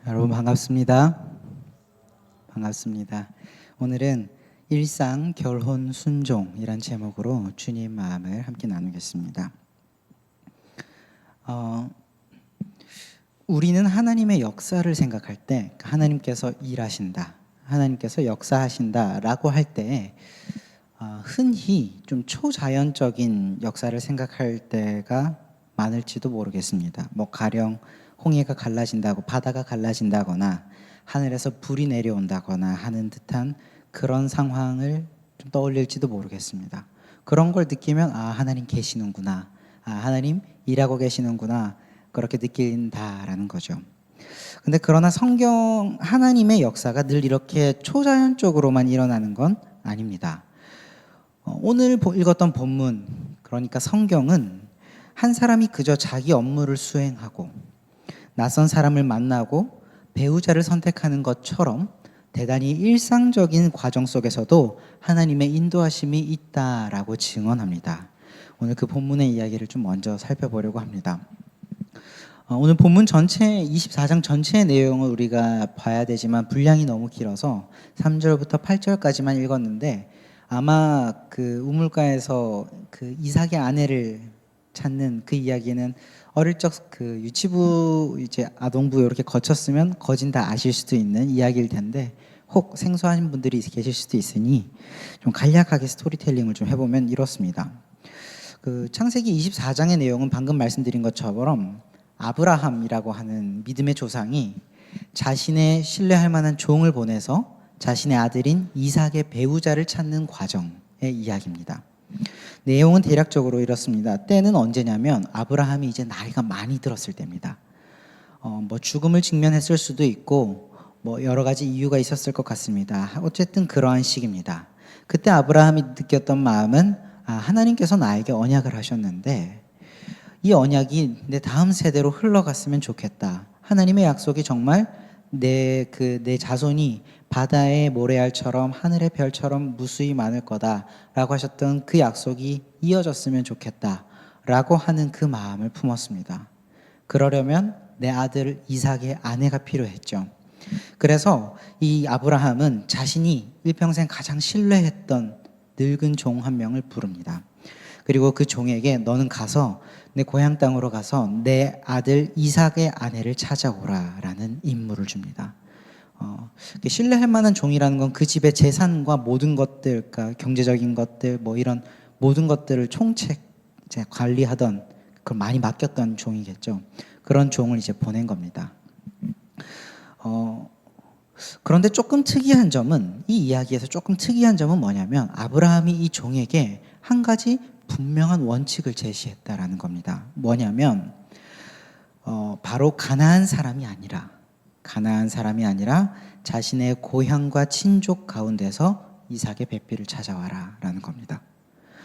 여러분 반갑습니다. 반갑습니다. 오늘은 일상 결혼 순종이란 제목으로 주님 마음을 함께 나누겠습니다. 우리는 하나님의 역사를 생각할 때 하나님께서 일하신다, 하나님께서 역사하신다라고 할 때 흔히 좀 초자연적인 역사를 생각할 때가 많을지도 모르겠습니다. 가령 홍해가 갈라진다고 바다가 갈라진다거나 하늘에서 불이 내려온다거나 하는 듯한 그런 상황을 좀 떠올릴지도 모르겠습니다. 그런 걸 느끼면 하나님 계시는구나, 하나님 일하고 계시는구나, 그렇게 느낀다라는 거죠. 근데 그러나 성경 하나님의 역사가 늘 이렇게 초자연적으로만 일어나는 건 아닙니다. 오늘 읽었던 본문, 그러니까 성경은 한 사람이 그저 자기 업무를 수행하고 낯선 사람을 만나고 배우자를 선택하는 것처럼 대단히 일상적인 과정 속에서도 하나님의 인도하심이 있다라고 증언합니다. 오늘 그 본문의 이야기를 좀 먼저 살펴보려고 합니다. 오늘 본문 전체 24장 전체의 내용을 우리가 봐야 되지만 분량이 너무 길어서 3절부터 8절까지만 읽었는데, 아마 그 우물가에서 그 이삭의 아내를 찾는 그 이야기는 어릴 적 그 유치부 이제 아동부 이렇게 거쳤으면 거진 다 아실 수도 있는 이야기일 텐데, 혹 생소한 분들이 계실 수도 있으니 좀 간략하게 스토리텔링을 좀 해보면 이렇습니다. 그 창세기 24장의 내용은 방금 말씀드린 것처럼 아브라함이라고 하는 믿음의 조상이 자신의 신뢰할 만한 종을 보내서 자신의 아들인 이삭의 배우자를 찾는 과정의 이야기입니다. 내용은 대략적으로 이렇습니다. 때는 언제냐면 아브라함이 이제 나이가 많이 들었을 때입니다. 죽음을 직면했을 수도 있고 여러 가지 이유가 있었을 것 같습니다. 어쨌든 그러한 시기입니다. 그때 아브라함이 느꼈던 마음은 하나님께서 나에게 언약을 하셨는데 이 언약이 내 다음 세대로 흘러갔으면 좋겠다. 하나님의 약속이 정말 내 자손이 바다의 모래알처럼 하늘의 별처럼 무수히 많을 거다라고 하셨던 그 약속이 이어졌으면 좋겠다라고 하는 그 마음을 품었습니다. 그러려면 내 아들 이삭의 아내가 필요했죠. 그래서 이 아브라함은 자신이 일평생 가장 신뢰했던 늙은 종 한 명을 부릅니다. 그리고 그 종에게 너는 가서 내 고향 땅으로 가서 내 아들 이삭의 아내를 찾아오라라는 임무를 줍니다. 신뢰할 만한 종이라는 건 그 집의 재산과 모든 것들, 그러니까 경제적인 것들, 이런 모든 것들을 관리하던, 그걸 많이 맡겼던 종이겠죠. 그런 종을 이제 보낸 겁니다. 그런데 조금 특이한 점은, 이 이야기에서 조금 특이한 점은 뭐냐면 아브라함이 이 종에게 한 가지 분명한 원칙을 제시했다라는 겁니다. 뭐냐면 바로 가나안 사람이 아니라 자신의 고향과 친족 가운데서 이삭의 배필을 찾아와라 라는 겁니다.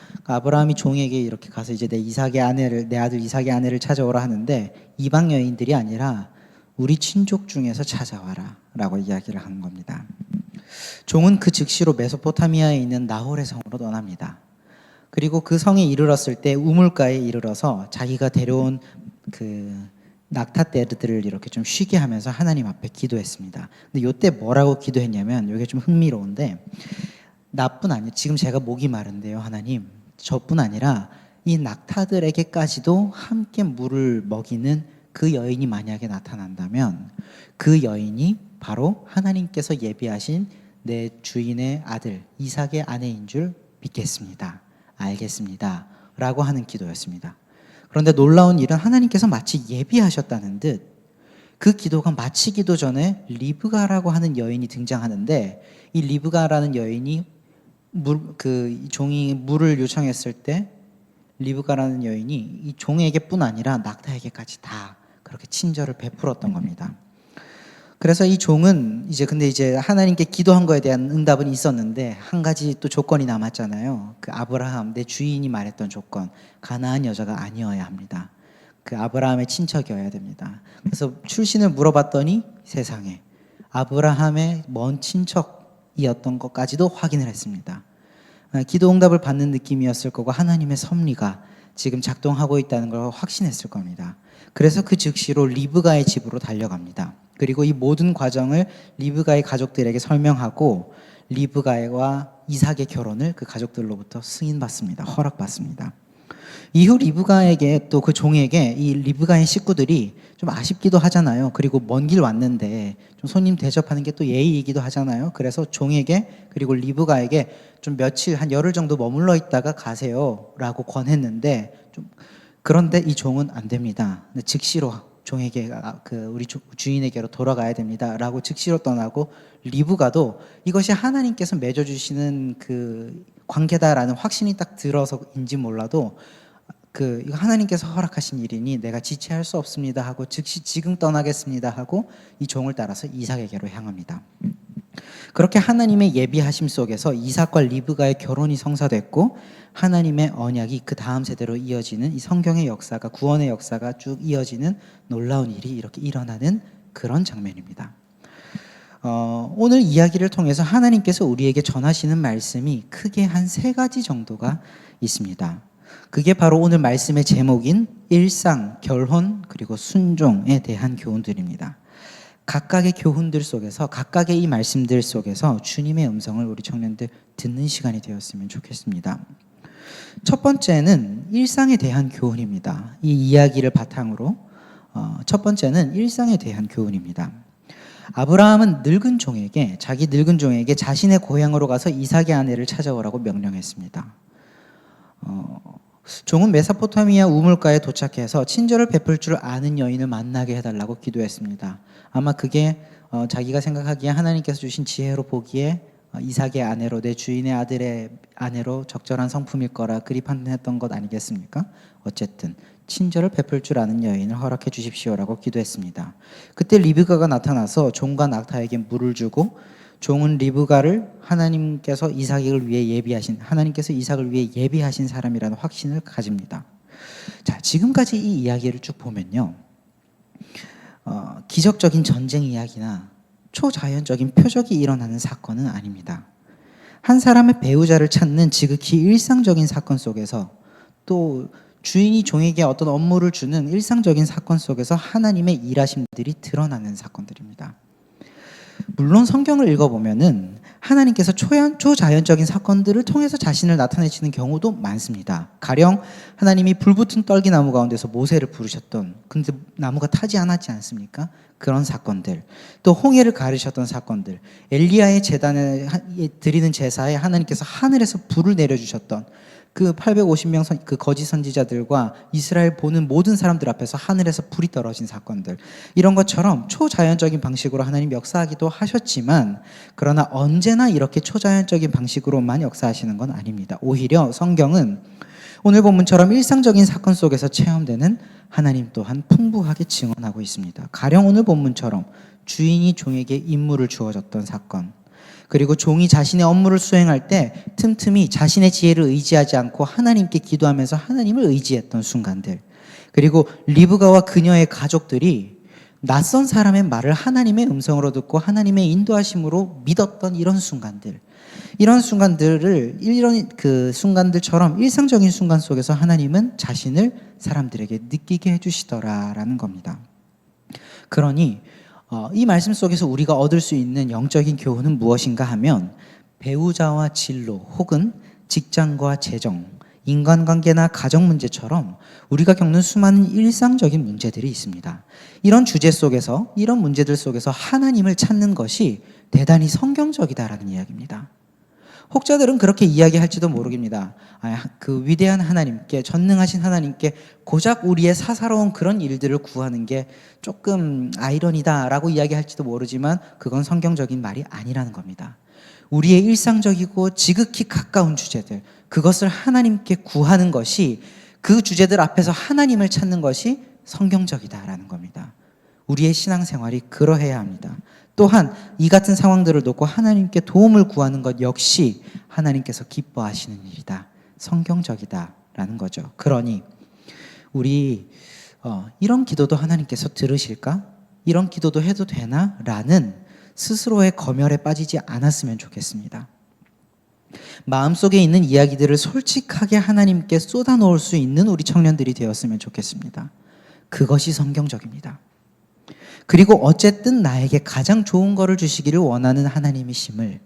그러니까 아브라함이 종에게 이렇게 가서 이제 내 아들 이삭의 아내를 찾아오라 하는데 이방 여인들이 아니라 우리 친족 중에서 찾아와라 라고 이야기를 하는 겁니다. 종은 그 즉시로 메소포타미아에 있는 나홀의 성으로 떠납니다. 그리고 그 성에 이르렀을 때 우물가에 이르러서 자기가 데려온 그 낙타떼들을 이렇게 좀 쉬게 하면서 하나님 앞에 기도했습니다. 근데 이때 뭐라고 기도했냐면, 이게 좀 흥미로운데, 지금 제가 목이 마른데요 하나님, 저뿐 아니라 이 낙타들에게까지도 함께 물을 먹이는 그 여인이 만약에 나타난다면 그 여인이 바로 하나님께서 예비하신 내 주인의 아들 이삭의 아내인 줄 믿겠습니다, 알겠습니다 라고 하는 기도였습니다. 그런데 놀라운 일은 하나님께서 마치 예비하셨다는 듯 그 기도가 마치기도 전에 리브가라고 하는 여인이 등장하는데, 이 리브가라는 여인이 종이 물을 요청했을 때 리브가라는 여인이 이 종에게뿐 아니라 낙타에게까지 다 그렇게 친절을 베풀었던 겁니다. 그래서 이 종은 근데 하나님께 기도한 거에 대한 응답은 있었는데 한 가지 또 조건이 남았잖아요. 그 아브라함, 내 주인이 말했던 조건, 가나안 여자가 아니어야 합니다. 그 아브라함의 친척이어야 됩니다. 그래서 출신을 물어봤더니 세상에 아브라함의 먼 친척이었던 것까지도 확인을 했습니다. 기도 응답을 받는 느낌이었을 거고 하나님의 섭리가 지금 작동하고 있다는 걸 확신했을 겁니다. 그래서 그 즉시로 리브가의 집으로 달려갑니다. 그 그리고 이 모든 과정을 리브가의 가족들에게 설명하고 리브가와 이삭의 결혼을 그 가족들로부터 승인받습니다. 허락받습니다. 이후 리브가에게 또 그 종에게 이 리브가의 식구들이 좀 아쉽기도 하잖아요. 그리고 먼 길 왔는데 좀 손님 대접하는 게 또 예의이기도 하잖아요. 그래서 종에게 그리고 리브가에게 좀 며칠 한 열흘 정도 머물러 있다가 가세요라고 권했는데 그런데 이 종은 안 됩니다. 즉시로 종에게 우리 주인에게로 돌아가야 됩니다라고 즉시로 떠나고 리브가도 이것이 하나님께서 맺어주시는 그 관계다라는 확신이 딱 들어서인지 몰라도 이거 하나님께서 허락하신 일이니 내가 지체할 수 없습니다 하고 즉시 지금 떠나겠습니다 하고 이 종을 따라서 이삭에게로 향합니다. 그렇게 하나님의 예비하심 속에서 이삭과 리브가의 결혼이 성사됐고 하나님의 언약이 그 다음 세대로 이어지는 이 성경의 역사가 구원의 역사가 쭉 이어지는 놀라운 일이 이렇게 일어나는 그런 장면입니다. 오늘 이야기를 통해서 하나님께서 우리에게 전하시는 말씀이 크게 한 3가지 정도가 있습니다. 그게 바로 오늘 말씀의 제목인 일상, 결혼, 그리고 순종에 대한 교훈들입니다. 각각의 교훈들 속에서 각각의 이 말씀들 속에서 주님의 음성을 우리 청년들 듣는 시간이 되었으면 좋겠습니다. 첫 번째는 일상에 대한 교훈입니다. 이 이야기를 바탕으로 첫 번째는 일상에 대한 교훈입니다. 아브라함은 자기 늙은 종에게 자신의 고향으로 가서 이삭의 아내를 찾아오라고 명령했습니다. 종은 메소포타미아 우물가에 도착해서 친절을 베풀 줄 아는 여인을 만나게 해달라고 기도했습니다. 아마 그게 자기가 생각하기에 하나님께서 주신 지혜로 보기에 이삭의 아내로 내 주인의 아들의 아내로 적절한 성품일 거라 그리 판단했던 것 아니겠습니까? 어쨌든 친절을 베풀 줄 아는 여인을 허락해 주십시오라고 기도했습니다. 그때 리브가가 나타나서 종과 낙타에게 물을 주고 종은 리브가를 하나님께서 이삭을 위해 예비하신 사람이라는 확신을 가집니다. 자, 지금까지 이 이야기를 쭉 보면요, 기적적인 전쟁 이야기나 초자연적인 표적이 일어나는 사건은 아닙니다. 한 사람의 배우자를 찾는 지극히 일상적인 사건 속에서 또 주인이 종에게 어떤 업무를 주는 일상적인 사건 속에서 하나님의 일하심들이 드러나는 사건들입니다. 물론 성경을 읽어보면은 하나님께서 초자연적인 사건들을 통해서 자신을 나타내시는 경우도 많습니다. 가령 하나님이 불붙은 떨기나무 가운데서 모세를 부르셨던, 근데 나무가 타지 않았지 않습니까? 그런 사건들, 또 홍해를 가르셨던 사건들, 엘리야의 제단에 드리는 제사에 하나님께서 하늘에서 불을 내려주셨던 그 850명 그 거짓 선지자들과 이스라엘 보는 모든 사람들 앞에서 하늘에서 불이 떨어진 사건들, 이런 것처럼 초자연적인 방식으로 하나님 역사하기도 하셨지만 그러나 언제나 이렇게 초자연적인 방식으로만 역사하시는 건 아닙니다. 오히려 성경은 오늘 본문처럼 일상적인 사건 속에서 체험되는 하나님 또한 풍부하게 증언하고 있습니다. 가령 오늘 본문처럼 주인이 종에게 임무를 주어졌던 사건, 그리고 종이 자신의 업무를 수행할 때 틈틈이 자신의 지혜를 의지하지 않고 하나님께 기도하면서 하나님을 의지했던 순간들, 그리고 리브가와 그녀의 가족들이 낯선 사람의 말을 하나님의 음성으로 듣고 하나님의 인도하심으로 믿었던 이런 순간들, 이런 그 순간들처럼 일상적인 순간 속에서 하나님은 자신을 사람들에게 느끼게 해주시더라라는 겁니다. 그러니 이 말씀 속에서 우리가 얻을 수 있는 영적인 교훈은 무엇인가 하면 배우자와 진로 혹은 직장과 재정, 인간관계나 가정 문제처럼 우리가 겪는 수많은 일상적인 문제들이 있습니다. 이런 주제 속에서, 이런 문제들 속에서 하나님을 찾는 것이 대단히 성경적이다라는 이야기입니다. 혹자들은 그렇게 이야기할지도 모르겠습니다. 그 위대한 하나님께, 전능하신 하나님께 고작 우리의 사사로운 그런 일들을 구하는 게 조금 아이러니다라고 이야기할지도 모르지만 그건 성경적인 말이 아니라는 겁니다. 우리의 일상적이고 지극히 가까운 주제들, 그것을 하나님께 구하는 것이, 그 주제들 앞에서 하나님을 찾는 것이 성경적이다라는 겁니다. 우리의 신앙생활이 그러해야 합니다. 또한 이 같은 상황들을 놓고 하나님께 도움을 구하는 것 역시 하나님께서 기뻐하시는 일이다, 성경적이다라는 거죠. 그러니 우리 이런 기도도 하나님께서 들으실까? 이런 기도도 해도 되나? 라는 스스로의 검열에 빠지지 않았으면 좋겠습니다. 마음속에 있는 이야기들을 솔직하게 하나님께 쏟아놓을 수 있는 우리 청년들이 되었으면 좋겠습니다. 그것이 성경적입니다. 그리고 어쨌든 나에게 가장 좋은 거를 주시기를 원하는 하나님이심을,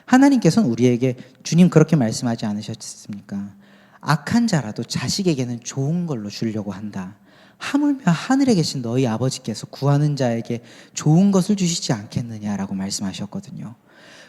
하나님께서는 우리에게 주님 그렇게 말씀하지 않으셨습니까? 악한 자라도 자식에게는 좋은 걸로 주려고 한다. 하물며 하늘에 계신 너희 아버지께서 구하는 자에게 좋은 것을 주시지 않겠느냐라고 말씀하셨거든요.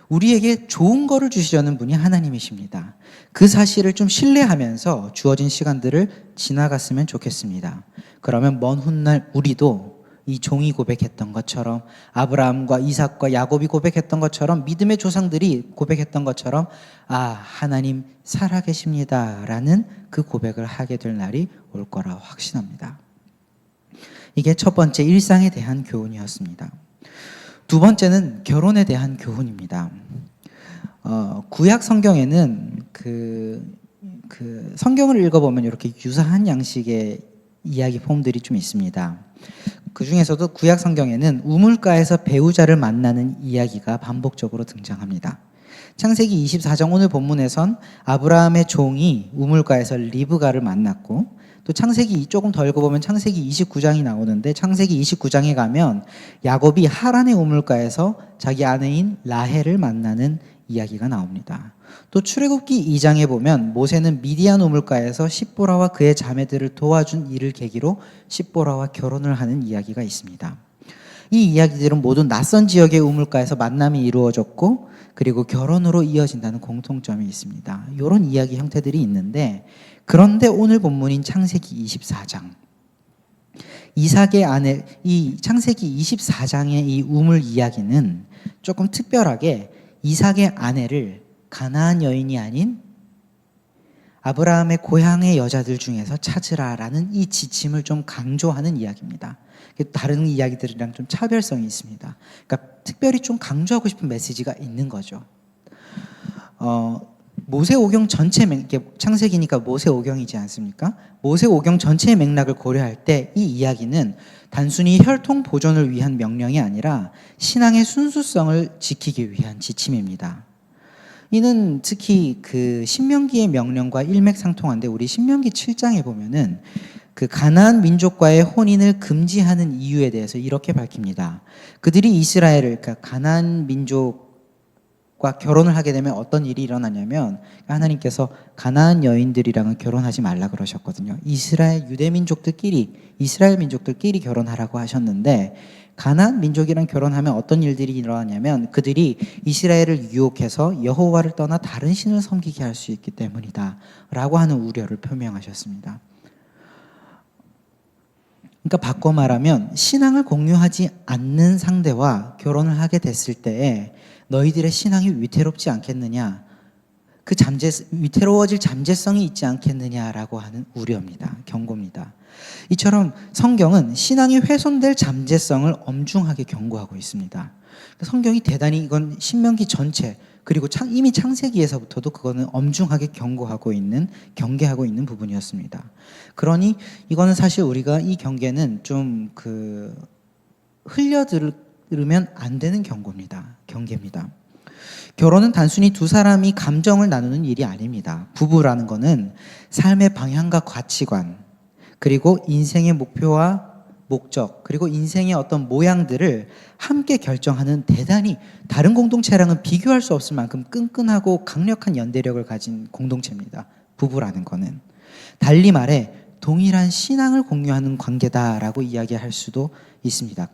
우리에게 좋은 거를 주시려는 분이 하나님이십니다. 그 사실을 좀 신뢰하면서 주어진 시간들을 지나갔으면 좋겠습니다. 그러면 먼 훗날 우리도 이 종이 고백했던 것처럼, 아브라함과 이삭과 야곱이 고백했던 것처럼, 믿음의 조상들이 고백했던 것처럼, 아, 하나님 살아계십니다 라는 그 고백을 하게 될 날이 올 거라 확신합니다. 이게 첫 번째, 일상에 대한 교훈이었습니다. 두 번째는 결혼에 대한 교훈입니다. 구약 성경에는 성경을 읽어보면 이렇게 유사한 양식의 이야기 폼들이 좀 있습니다. 그 중에서도 구약 성경에는 우물가에서 배우자를 만나는 이야기가 반복적으로 등장합니다. 창세기 24장 오늘 본문에선 아브라함의 종이 우물가에서 리브가를 만났고, 또 창세기 조금 더 읽어보면 창세기 29장이 나오는데, 창세기 29장에 가면 야곱이 하란의 우물가에서 자기 아내인 라헬을 만나는 이야기가 나옵니다. 또 출애굽기 2장에 보면 모세는 미디안 우물가에서 십보라와 그의 자매들을 도와준 일을 계기로 십보라와 결혼을 하는 이야기가 있습니다. 이 이야기들은 모두 낯선 지역의 우물가에서 만남이 이루어졌고, 그리고 결혼으로 이어진다는 공통점이 있습니다. 이런 이야기 형태들이 있는데, 그런데 오늘 본문인 창세기 24장, 이삭의 아내, 이 창세기 24장의 이 우물 이야기는 조금 특별하게 이삭의 아내를 가나안 여인이 아닌 아브라함의 고향의 여자들 중에서 찾으라라는 이 지침을 좀 강조하는 이야기입니다. 다른 이야기들이랑 좀 차별성이 있습니다. 그러니까 특별히 좀 강조하고 싶은 메시지가 있는 거죠. 모세오경 전체 창세기니까 모세오경이지 않습니까? 모세오경 전체의 맥락을 고려할 때 이 이야기는 단순히 혈통 보존을 위한 명령이 아니라 신앙의 순수성을 지키기 위한 지침입니다. 이는 특히 그 신명기의 명령과 일맥상통한데, 우리 신명기 7장에 보면은 그 가나안 민족과의 혼인을 금지하는 이유에 대해서 이렇게 밝힙니다. 그들이 이스라엘을, 그러니까 가나안 민족과 결혼을 하게 되면 어떤 일이 일어나냐면, 하나님께서 가나안 여인들이랑은 결혼하지 말라 그러셨거든요. 이스라엘 민족들끼리 결혼하라고 하셨는데, 가나안 민족이랑 결혼하면 어떤 일들이 일어나냐면 그들이 이스라엘을 유혹해서 여호와를 떠나 다른 신을 섬기게 할 수 있기 때문이다 라고 하는 우려를 표명하셨습니다. 그러니까 바꿔 말하면 신앙을 공유하지 않는 상대와 결혼을 하게 됐을 때에 너희들의 신앙이 위태롭지 않겠느냐, 위태로워질 잠재성이 있지 않겠느냐라고 하는 우려입니다. 경고입니다. 이처럼 성경은 신앙이 훼손될 잠재성을 엄중하게 경고하고 있습니다. 성경이 대단히, 이건 신명기 전체, 그리고 이미 창세기에서부터도 그거는 엄중하게 경계하고 있는 부분이었습니다. 그러니 이거는 사실 우리가 이 경계는 좀 흘려들으면 안 되는 경계입니다. 결혼은 단순히 두 사람이 감정을 나누는 일이 아닙니다. 부부라는 거는 삶의 방향과 가치관, 그리고 인생의 목표와 목적, 그리고 인생의 어떤 모양들을 함께 결정하는 대단히 다른 공동체랑은 비교할 수 없을 만큼 끈끈하고 강력한 연대력을 가진 공동체입니다. 부부라는 거는. 달리 말해 동일한 신앙을 공유하는 관계다라고 이야기할 수도 있습니다.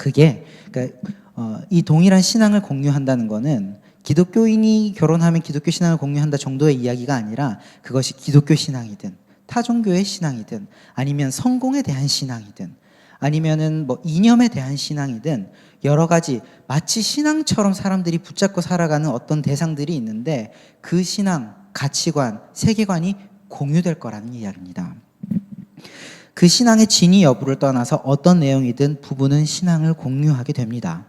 이 동일한 신앙을 공유한다는 거는 기독교인이 결혼하면 기독교 신앙을 공유한다 정도의 이야기가 아니라, 그것이 기독교 신앙이든 타종교의 신앙이든 아니면 성공에 대한 신앙이든 아니면은 이념에 대한 신앙이든 여러 가지 마치 신앙처럼 사람들이 붙잡고 살아가는 어떤 대상들이 있는데, 그 신앙, 가치관, 세계관이 공유될 거라는 이야기입니다. 그 신앙의 진위 여부를 떠나서 어떤 내용이든 부부는 신앙을 공유하게 됩니다.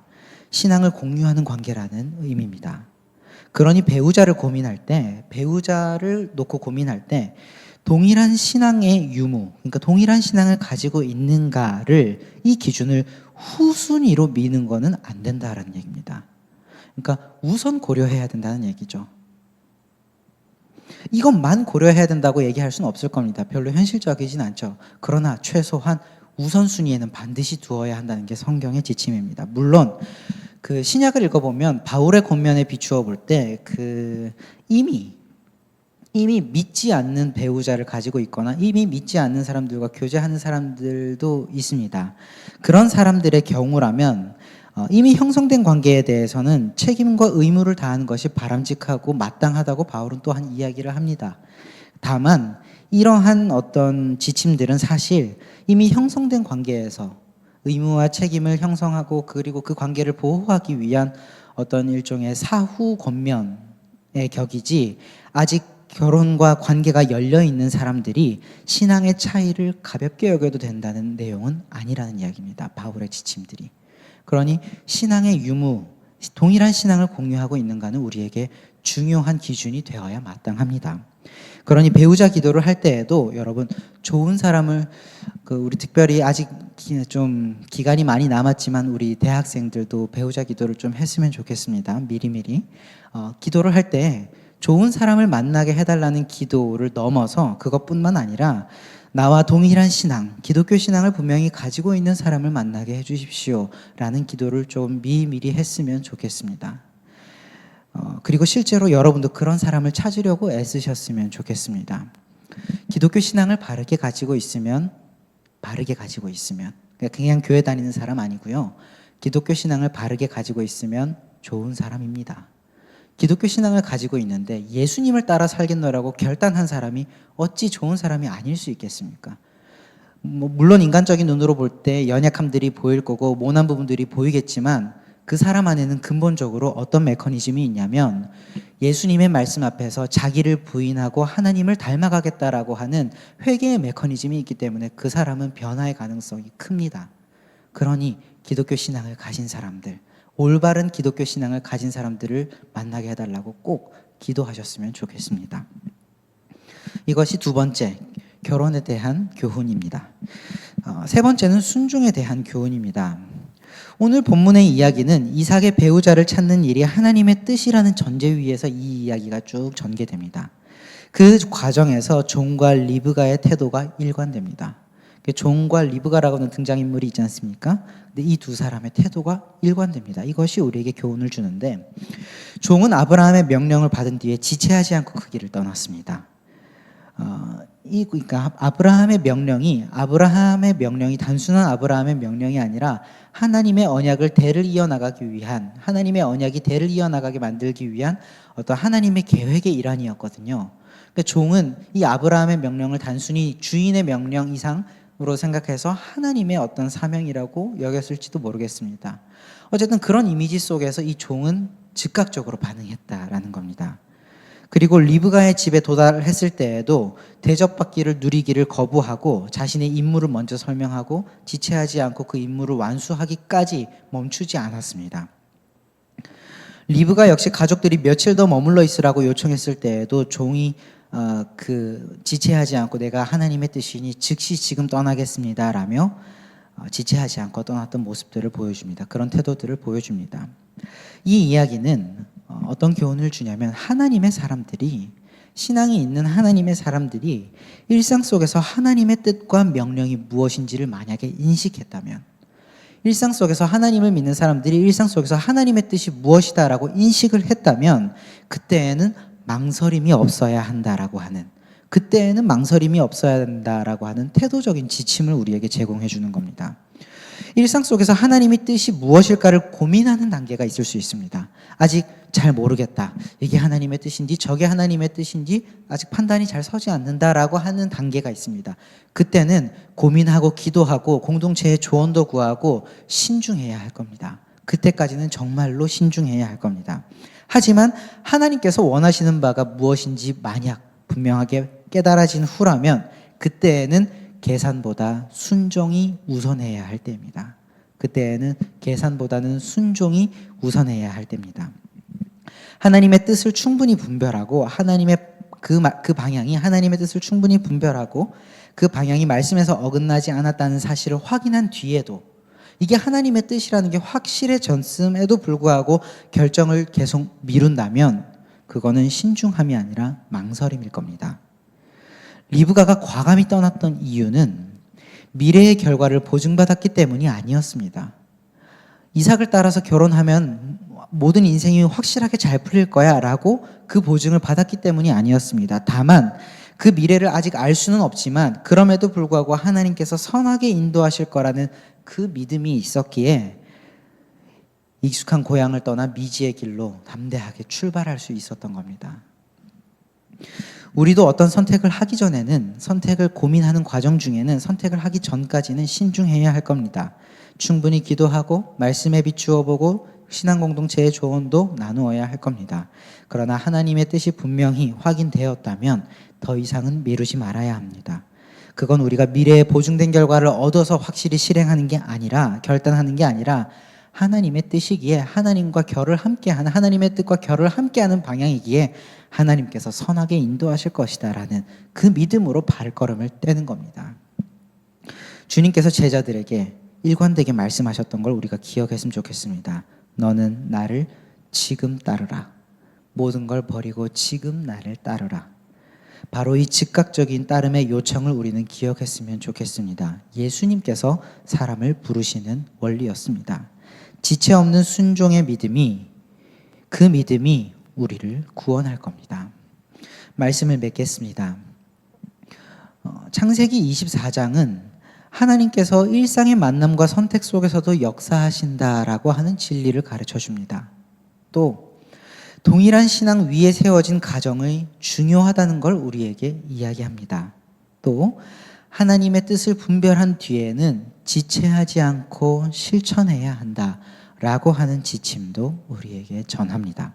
신앙을 공유하는 관계라는 의미입니다. 그러니 배우자를 놓고 고민할 때 동일한 신앙의 유무, 그러니까 동일한 신앙을 가지고 있는가를, 이 기준을 후순위로 미는 거는 안 된다라는 얘기입니다. 그러니까 우선 고려해야 된다는 얘기죠. 이것만 고려해야 된다고 얘기할 수는 없을 겁니다. 별로 현실적이진 않죠. 그러나 최소한 우선순위에는 반드시 두어야 한다는 게 성경의 지침입니다. 물론 그 신약을 읽어보면 바울의 권면에 비추어 볼 때 이미 믿지 않는 배우자를 가지고 있거나 이미 믿지 않는 사람들과 교제하는 사람들도 있습니다. 그런 사람들의 경우라면 이미 형성된 관계에 대해서는 책임과 의무를 다하는 것이 바람직하고 마땅하다고 바울은 또한 이야기를 합니다. 다만 이러한 어떤 지침들은 사실 이미 형성된 관계에서 의무와 책임을 형성하고 그리고 그 관계를 보호하기 위한 어떤 일종의 사후 권면의 격이지, 아직 결혼과 관계가 열려 있는 사람들이 신앙의 차이를 가볍게 여겨도 된다는 내용은 아니라는 이야기입니다. 바울의 지침들이. 그러니 신앙의 유무, 동일한 신앙을 공유하고 있는가는 우리에게 중요한 기준이 되어야 마땅합니다. 그러니 배우자 기도를 할 때에도 여러분, 좋은 사람을 우리 특별히 아직 좀 기간이 많이 남았지만 우리 대학생들도 배우자 기도를 좀 했으면 좋겠습니다. 미리미리 기도를 할 때 좋은 사람을 만나게 해달라는 기도를 넘어서 그것뿐만 아니라 나와 동일한 신앙, 기독교 신앙을 분명히 가지고 있는 사람을 만나게 해주십시오 라는 기도를 좀 미리미리 했으면 좋겠습니다. 그리고 실제로 여러분도 그런 사람을 찾으려고 애쓰셨으면 좋겠습니다. 기독교 신앙을 바르게 가지고 있으면 그냥 교회 다니는 사람 아니고요. 기독교 신앙을 바르게 가지고 있으면 좋은 사람입니다. 기독교 신앙을 가지고 있는데 예수님을 따라 살겠노라고 결단한 사람이 어찌 좋은 사람이 아닐 수 있겠습니까? 물론 인간적인 눈으로 볼 때 연약함들이 보일 거고 모난 부분들이 보이겠지만 그 사람 안에는 근본적으로 어떤 메커니즘이 있냐면 예수님의 말씀 앞에서 자기를 부인하고 하나님을 닮아가겠다라고 하는 회개의 메커니즘이 있기 때문에 그 사람은 변화의 가능성이 큽니다. 그러니 기독교 신앙을 가진 사람들, 올바른 기독교 신앙을 가진 사람들을 만나게 해달라고 꼭 기도하셨으면 좋겠습니다. 이것이 두 번째, 결혼에 대한 교훈입니다. 세 번째는 순종에 대한 교훈입니다. 오늘 본문의 이야기는 이삭의 배우자를 찾는 일이 하나님의 뜻이라는 전제 위에서 이 이야기가 쭉 전개됩니다. 그 과정에서 종과 리브가의 태도가 일관됩니다. 종과 리브가라고는 등장인물이 있지 않습니까? 근데 이 두 사람의 태도가 일관됩니다. 이것이 우리에게 교훈을 주는데, 종은 아브라함의 명령을 받은 뒤에 지체하지 않고 그 길을 떠났습니다. 그러니까 아브라함의 명령이 단순한 아브라함의 명령이 아니라 하나님의 언약을 대를 이어나가기 위한, 하나님의 언약이 대를 이어나가게 만들기 위한 어떤 하나님의 계획의 일환이었거든요. 그러니까 종은 이 아브라함의 명령을 단순히 주인의 명령 이상으로 생각해서 하나님의 어떤 사명이라고 여겼을지도 모르겠습니다. 어쨌든 그런 이미지 속에서 이 종은 즉각적으로 반응했다라는 겁니다. 그리고 리브가의 집에 도달했을 때에도 대접받기를 누리기를 거부하고 자신의 임무를 먼저 설명하고 지체하지 않고 그 임무를 완수하기까지 멈추지 않았습니다. 리브가 역시 가족들이 며칠 더 머물러 있으라고 요청했을 때에도 종이 지체하지 않고 내가 하나님의 뜻이니 즉시 지금 떠나겠습니다 라며 지체하지 않고 떠났던 모습들을 보여줍니다. 그런 태도들을 보여줍니다. 이 이야기는 어떤 교훈을 주냐면, 하나님의 사람들이, 신앙이 있는 하나님의 사람들이 일상 속에서 하나님의 뜻과 명령이 무엇인지를 만약에 인식했다면, 일상 속에서 하나님을 믿는 사람들이 일상 속에서 하나님의 뜻이 무엇이다라고 인식을 했다면 그때에는 망설임이 없어야 한다라고 하는, 그때에는 망설임이 없어야 된다라고 하는 태도적인 지침을 우리에게 제공해 주는 겁니다. 일상 속에서 하나님의 뜻이 무엇일까를 고민하는 단계가 있을 수 있습니다. 아직 잘 모르겠다. 이게 하나님의 뜻인지 저게 하나님의 뜻인지 아직 판단이 잘 서지 않는다라고 하는 단계가 있습니다. 그때는 고민하고 기도하고 공동체의 조언도 구하고 신중해야 할 겁니다. 그때까지는 정말로 신중해야 할 겁니다. 하지만 하나님께서 원하시는 바가 무엇인지 만약 분명하게 깨달아진 후라면 그때에는 계산보다 순종이 우선해야 할 때입니다. 그때에는 계산보다는 순종이 우선해야 할 때입니다. 하나님의 뜻을 충분히 분별하고 하나님의 그 방향이 하나님의 뜻을 충분히 분별하고 그 방향이 말씀에서 어긋나지 않았다는 사실을 확인한 뒤에도 이게 하나님의 뜻이라는 게 확실해졌음에도 불구하고 결정을 계속 미룬다면 그거는 신중함이 아니라 망설임일 겁니다. 리브가가 과감히 떠났던 이유는 미래의 결과를 보증받았기 때문이 아니었습니다. 이삭을 따라서 결혼하면 모든 인생이 확실하게 잘 풀릴 거야 라고 그 보증을 받았기 때문이 아니었습니다. 다만 그 미래를 아직 알 수는 없지만 그럼에도 불구하고 하나님께서 선하게 인도하실 거라는 그 믿음이 있었기에 익숙한 고향을 떠나 미지의 길로 담대하게 출발할 수 있었던 겁니다. 우리도 어떤 선택을 하기 전에는, 선택을 고민하는 과정 중에는, 선택을 하기 전까지는 신중해야 할 겁니다. 충분히 기도하고 말씀에 비추어 보고 신앙 공동체의 조언도 나누어야 할 겁니다. 그러나 하나님의 뜻이 분명히 확인되었다면 더 이상은 미루지 말아야 합니다. 그건 우리가 미래에 보증된 결과를 얻어서 확실히 실행하는 게 아니라, 결단하는 게 아니라 하나님의 뜻이기에, 하나님과 결을 함께하는, 하나님의 뜻과 결을 함께하는 방향이기에 하나님께서 선하게 인도하실 것이다 라는 그 믿음으로 발걸음을 떼는 겁니다. 주님께서 제자들에게 일관되게 말씀하셨던 걸 우리가 기억했으면 좋겠습니다. 너는 나를 지금 따르라. 모든 걸 버리고 지금 나를 따르라. 바로 이 즉각적인 따름의 요청을 우리는 기억했으면 좋겠습니다. 예수님께서 사람을 부르시는 원리였습니다. 지체 없는 순종의 믿음이, 그 믿음이 우리를 구원할 겁니다. 말씀을 맺겠습니다. 창세기 24장은 하나님께서 일상의 만남과 선택 속에서도 역사하신다라고 하는 진리를 가르쳐 줍니다. 또 동일한 신앙 위에 세워진 가정이 중요하다는 걸 우리에게 이야기합니다. 또 하나님의 뜻을 분별한 뒤에는 지체하지 않고 실천해야 한다라고 하는 지침도 우리에게 전합니다.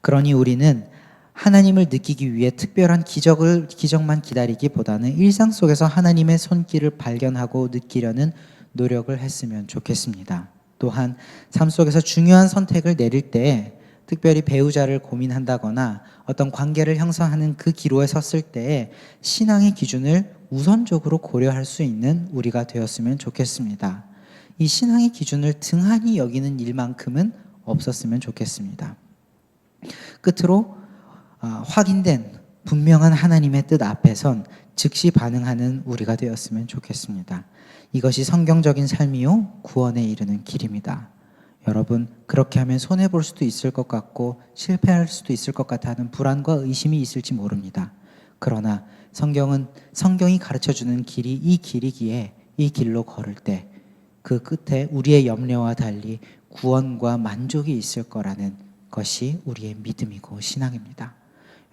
그러니 우리는 하나님을 느끼기 위해 특별한 기적만 기다리기보다는 일상 속에서 하나님의 손길을 발견하고 느끼려는 노력을 했으면 좋겠습니다. 또한 삶 속에서 중요한 선택을 내릴 때, 특별히 배우자를 고민한다거나 어떤 관계를 형성하는 그 기로에 섰을 때에 신앙의 기준을 우선적으로 고려할 수 있는 우리가 되었으면 좋겠습니다. 이 신앙의 기준을 등한히 여기는 일만큼은 없었으면 좋겠습니다. 끝으로 확인된 분명한 하나님의 뜻 앞에선 즉시 반응하는 우리가 되었으면 좋겠습니다. 이것이 성경적인 삶이요 구원에 이르는 길입니다. 여러분, 그렇게 하면 손해볼 수도 있을 것 같고 실패할 수도 있을 것 같다는 불안과 의심이 있을지 모릅니다. 그러나 성경이 가르쳐주는 길이 이 길이기에 이 길로 걸을 때 그 끝에 우리의 염려와 달리 구원과 만족이 있을 거라는 것이 우리의 믿음이고 신앙입니다.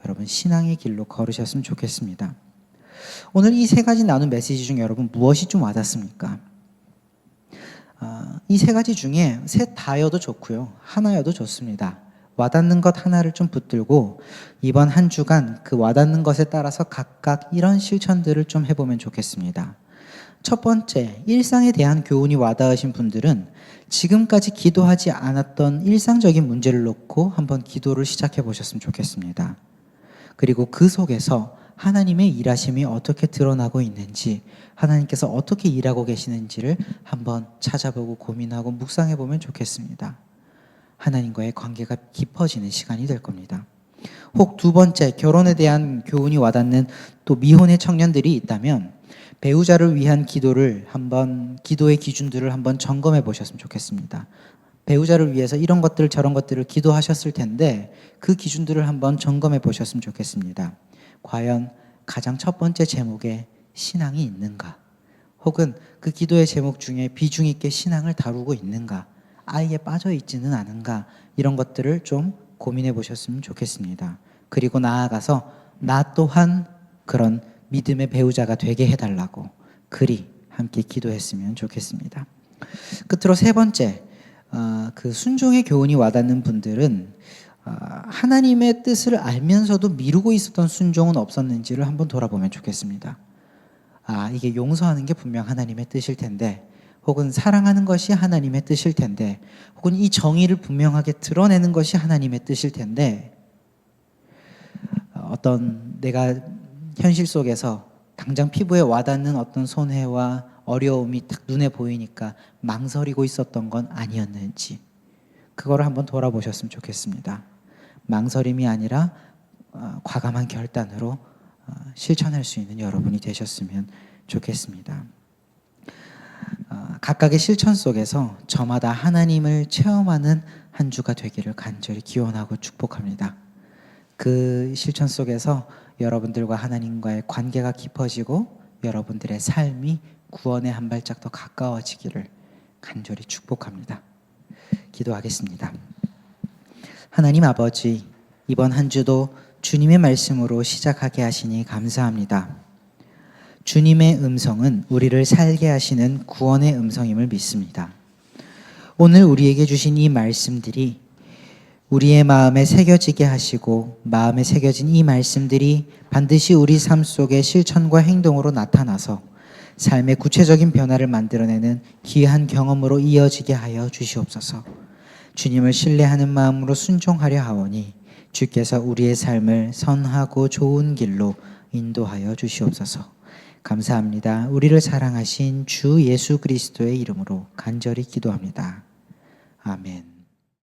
여러분, 신앙의 길로 걸으셨으면 좋겠습니다. 오늘 이 세 가지 나눈 메시지 중 여러분 무엇이 좀 와닿습니까? 이 세 가지 중에 셋 다여도 좋고요, 하나여도 좋습니다. 와닿는 것 하나를 좀 붙들고 이번 한 주간 그 와닿는 것에 따라서 각각 이런 실천들을 좀 해보면 좋겠습니다. 첫 번째, 일상에 대한 교훈이 와닿으신 분들은 지금까지 기도하지 않았던 일상적인 문제를 놓고 한번 기도를 시작해 보셨으면 좋겠습니다. 그리고 그 속에서 하나님의 일하심이 어떻게 드러나고 있는지, 하나님께서 어떻게 일하고 계시는지를 한번 찾아보고 고민하고 묵상해 보면 좋겠습니다. 하나님과의 관계가 깊어지는 시간이 될 겁니다. 혹 두 번째, 결혼에 대한 교훈이 와닿는 또 미혼의 청년들이 있다면 배우자를 위한 기도의 기준들을 한번 점검해 보셨으면 좋겠습니다. 배우자를 위해서 이런 것들 저런 것들을 기도하셨을 텐데 그 기준들을 한번 점검해 보셨으면 좋겠습니다. 과연 가장 첫 번째 제목에 신앙이 있는가? 혹은 그 기도의 제목 중에 비중 있게 신앙을 다루고 있는가? 아예 빠져 있지는 않은가? 이런 것들을 좀 고민해 보셨으면 좋겠습니다. 그리고 나아가서 나 또한 그런 믿음의 배우자가 되게 해달라고 그리 함께 기도했으면 좋겠습니다. 끝으로 세 번째, 그 순종의 교훈이 와닿는 분들은 하나님의 뜻을 알면서도 미루고 있었던 순종은 없었는지를 한번 돌아보면 좋겠습니다. 이게 용서하는 게 분명 하나님의 뜻일 텐데, 혹은 사랑하는 것이 하나님의 뜻일 텐데, 혹은 이 정의를 분명하게 드러내는 것이 하나님의 뜻일 텐데, 어떤 내가 현실 속에서 당장 피부에 와닿는 어떤 손해와 어려움이 딱 눈에 보이니까 망설이고 있었던 건 아니었는지, 그거를 한번 돌아보셨으면 좋겠습니다. 망설임이 아니라 과감한 결단으로 실천할 수 있는 여러분이 되셨으면 좋겠습니다. 각각의 실천 속에서 저마다 하나님을 체험하는 한 주가 되기를 간절히 기원하고 축복합니다. 그 실천 속에서 여러분들과 하나님과의 관계가 깊어지고 여러분들의 삶이 구원의 한 발짝 더 가까워지기를 간절히 축복합니다. 기도하겠습니다. 하나님 아버지, 이번 한 주도 주님의 말씀으로 시작하게 하시니 감사합니다. 주님의 음성은 우리를 살게 하시는 구원의 음성임을 믿습니다. 오늘 우리에게 주신 이 말씀들이 우리의 마음에 새겨지게 하시고 마음에 새겨진 이 말씀들이 반드시 우리 삶 속의 실천과 행동으로 나타나서 삶의 구체적인 변화를 만들어내는 귀한 경험으로 이어지게 하여 주시옵소서. 주님을 신뢰하는 마음으로 순종하려 하오니 주께서 우리의 삶을 선하고 좋은 길로 인도하여 주시옵소서. 감사합니다. 우리를 사랑하신 주 예수 그리스도의 이름으로 간절히 기도합니다. 아멘.